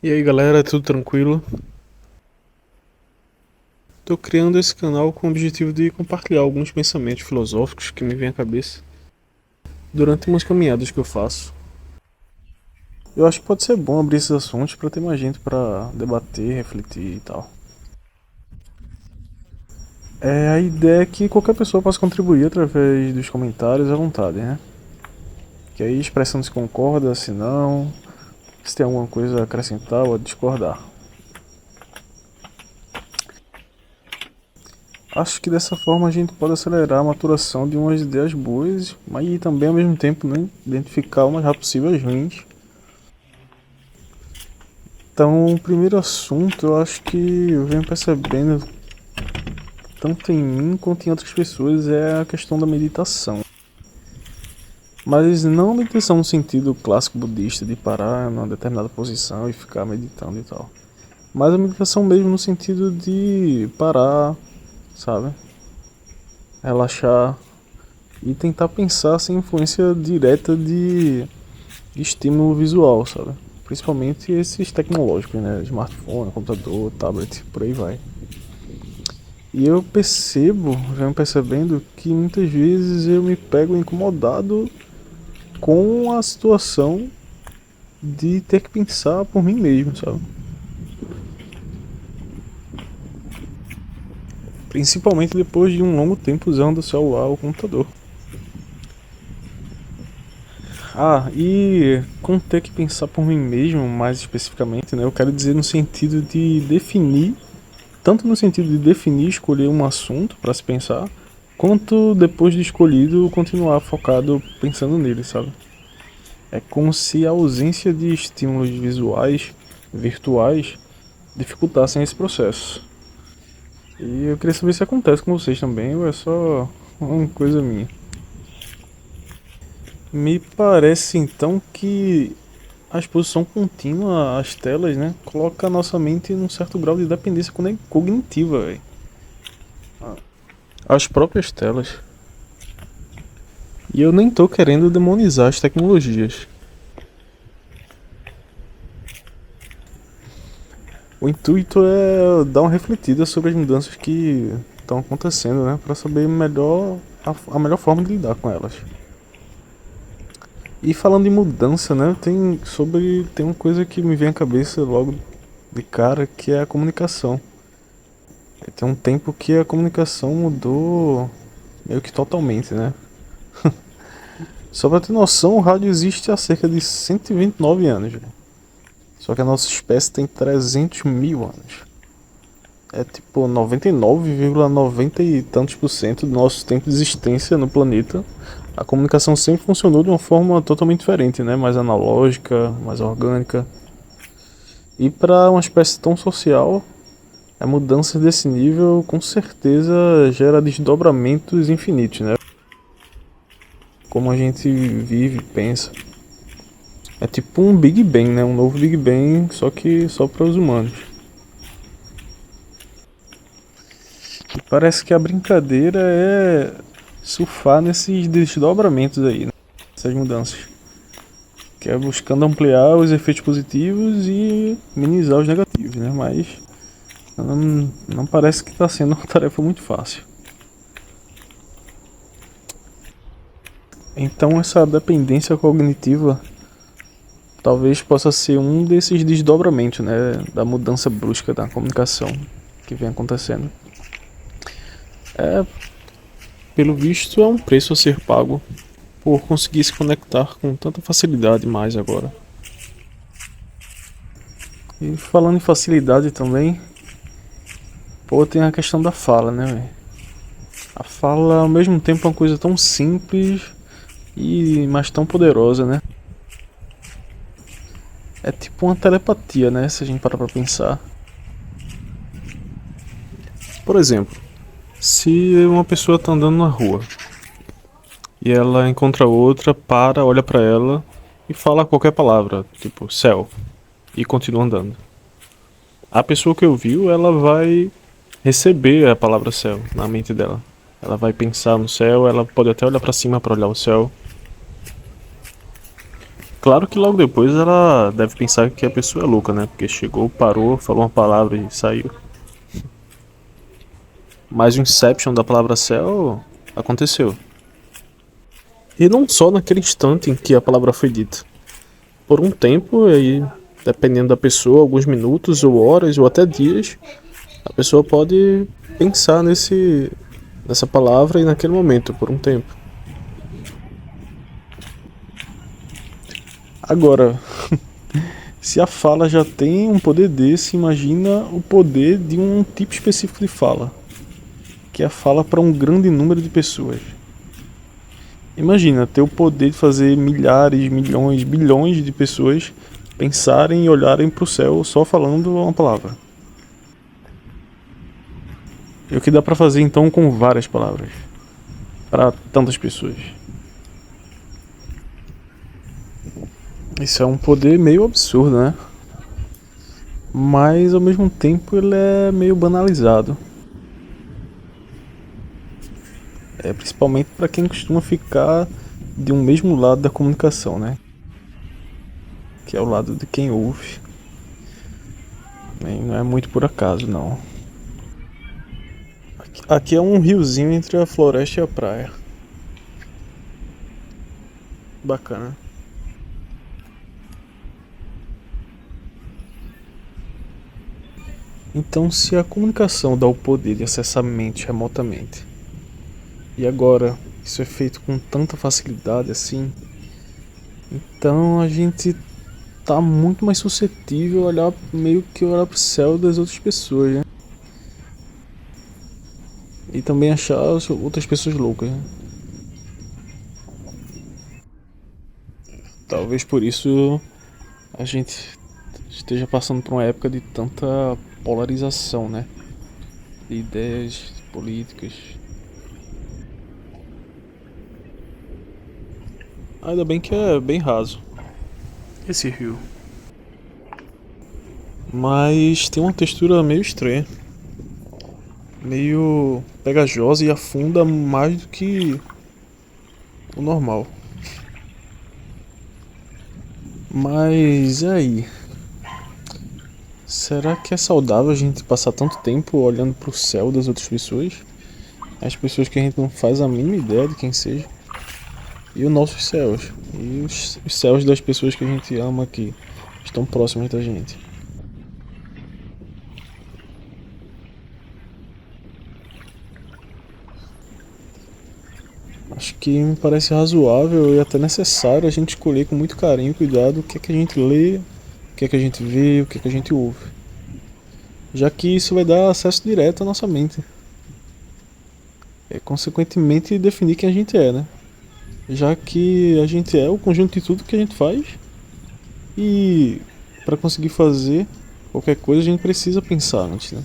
E aí galera, tudo tranquilo? Tô criando esse canal com o objetivo de compartilhar alguns pensamentos filosóficos que me vêm à cabeça durante umas caminhadas que eu faço. Eu acho que pode ser bom abrir esses assuntos para ter mais gente para debater, refletir e tal. A ideia é que qualquer pessoa possa contribuir através dos comentários à vontade, né? Que aí expressando se concorda, se não, se tem alguma coisa a acrescentar ou a discordar. Acho que dessa forma a gente pode acelerar a maturação de umas ideias boas, mas também ao mesmo tempo, né, identificar o mais rápido possível as ruins. Então, o primeiro assunto eu acho que eu venho percebendo, tanto em mim quanto em outras pessoas, é a questão da meditação. Mas não a meditação no sentido clássico budista de parar numa determinada posição e ficar meditando e tal. Mas a meditação mesmo no sentido de parar, sabe? Relaxar e tentar pensar sem influência direta de estímulo visual, sabe? Principalmente esses tecnológicos, né? Smartphone, computador, tablet, por aí vai. E eu percebo, venho percebendo que muitas vezes eu me pego incomodado com a situação de ter que pensar por mim mesmo, sabe? Principalmente depois de um longo tempo usando o celular ou o computador. E com ter que pensar por mim mesmo, mais especificamente, né? Eu quero dizer no sentido de definir, tanto no sentido de definir, escolher um assunto para se pensar, quanto depois de escolhido continuar focado pensando nele, sabe? É como se a ausência de estímulos visuais, virtuais, dificultassem esse processo. E eu queria saber se acontece com vocês também ou é só uma coisa minha. Me parece então que a exposição contínua às telas, né, coloca a nossa mente num certo grau de dependência cognitiva, velho. As próprias telas. E eu nem tô querendo demonizar as tecnologias. O intuito é dar uma refletida sobre as mudanças que estão acontecendo, né, para saber melhor a melhor forma de lidar com elas. E falando em mudança, né, tem uma coisa que me vem à cabeça logo de cara, que é a comunicação. Tem um tempo que a comunicação mudou meio que totalmente, né? Só pra ter noção, o rádio existe há cerca de 129 anos, velho. Só que a nossa espécie tem 300 mil anos. É tipo 99,90 e tantos por cento do nosso tempo de existência no planeta. A comunicação sempre funcionou de uma forma totalmente diferente, né? Mais analógica, mais orgânica. E para uma espécie tão social, a mudança desse nível com certeza gera desdobramentos infinitos, né? Como a gente vive, pensa. É tipo um Big Bang, né? Um novo Big Bang, só que só para os humanos. E parece que a brincadeira é surfar nesses desdobramentos aí, né? Essas mudanças. Que é buscando ampliar os efeitos positivos e minimizar os negativos, né? Mas não parece que está sendo uma tarefa muito fácil. Então essa dependência cognitiva talvez possa ser um desses desdobramentos, né, da mudança brusca da comunicação que vem acontecendo. É, pelo visto, é um preço a ser pago por conseguir se conectar com tanta facilidade mais agora. E falando em facilidade também, pô, tem a questão da fala, né, véio? A fala ao mesmo tempo é uma coisa tão simples e mas tão poderosa, né? É tipo uma telepatia, né, se a gente parar pra pensar. Por exemplo, se uma pessoa tá andando na rua e ela encontra outra, para, olha pra ela e fala qualquer palavra, tipo céu, e continua andando. A pessoa que ouviu, ela vai receber a palavra céu na mente dela. Ela vai pensar no céu, ela pode até olhar pra cima pra olhar o céu. Claro que logo depois ela deve pensar que a pessoa é louca, né? Porque chegou, parou, falou uma palavra e saiu. Mas o Inception da palavra céu aconteceu. E não só naquele instante em que a palavra foi dita. Por um tempo, aí, dependendo da pessoa, alguns minutos ou horas ou até dias, a pessoa pode pensar nessa palavra e naquele momento por um tempo. Agora, se a fala já tem um poder desse, imagina o poder de um tipo específico de fala, que é a fala para um grande número de pessoas. Imagina ter o poder de fazer milhares, milhões, bilhões de pessoas pensarem e olharem para o céu só falando uma palavra. E o que dá para fazer então com várias palavras para tantas pessoas? Isso é um poder meio absurdo, né? Mas ao mesmo tempo ele é meio banalizado. É principalmente para quem costuma ficar de um mesmo lado da comunicação, né? Que é o lado de quem ouve. E não é muito por acaso, não. Aqui é um riozinho entre a floresta e a praia. Bacana. Então, se a comunicação dá o poder de acessar a mente remotamente, e agora isso é feito com tanta facilidade assim, então a gente tá muito mais suscetível a olhar meio que olhar pro céu das outras pessoas, né? E também achar as outras pessoas loucas, né? Talvez por isso a gente esteja passando por uma época de tanta polarização, né? De ideias políticas. Ainda bem que é bem raso esse rio. Mas tem uma textura meio estranha. Meio pegajosa e afunda mais do que o normal. Mas e aí? Será que é saudável a gente passar tanto tempo olhando pro céu das outras pessoas? As pessoas que a gente não faz a mínima ideia de quem seja. E os nossos céus. E os céus das pessoas que a gente ama aqui. Estão próximas da gente. Acho que me parece razoável e até necessário a gente escolher com muito carinho e cuidado o que é que a gente lê, o que é que a gente vê, o que é que a gente ouve. Já que isso vai dar acesso direto à nossa mente. É consequentemente definir quem a gente é, né? Já que a gente é o conjunto de tudo que a gente faz e para conseguir fazer qualquer coisa a gente precisa pensar antes, né?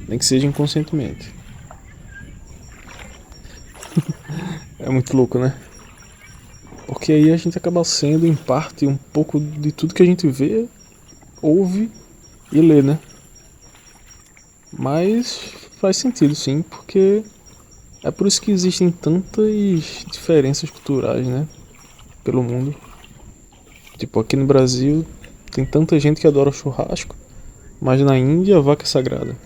Nem que seja inconscientemente. É muito louco, né? Porque aí a gente acaba sendo, em parte, um pouco de tudo que a gente vê, ouve e lê, né? Mas faz sentido sim, porque é por isso que existem tantas diferenças culturais, né? Pelo mundo. Tipo, aqui no Brasil tem tanta gente que adora churrasco, mas na Índia a vaca é sagrada.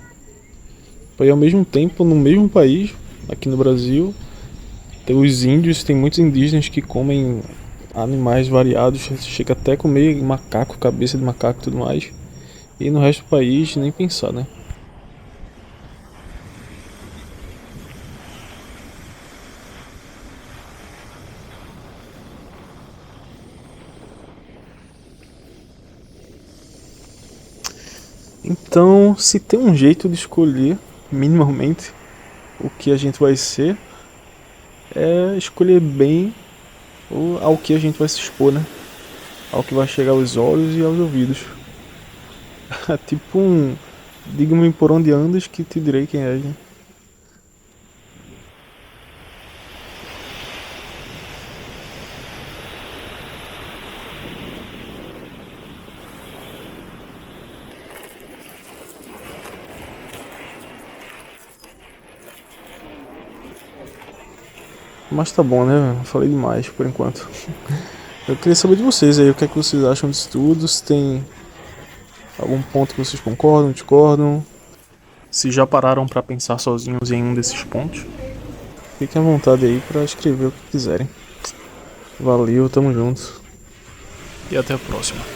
E ao mesmo tempo, no mesmo país, aqui no Brasil, tem os índios, tem muitos indígenas que comem animais variados, chega até a comer macaco, cabeça de macaco e tudo mais. E no resto do país, nem pensar, né? Então, se tem um jeito de escolher, minimamente, o que a gente vai ser, é escolher bem ao que a gente vai se expor, né? Ao que vai chegar aos olhos e aos ouvidos. É tipo um diga-me por onde andas que te direi quem és, né? Mas tá bom, né? Falei demais por enquanto. Eu queria saber de vocês aí, o que é que vocês acham disso tudo, se tem algum ponto que vocês concordam, discordam, se já pararam pra pensar sozinhos em um desses pontos. Fiquem à vontade aí pra escrever o que quiserem. Valeu, tamo junto. E até a próxima.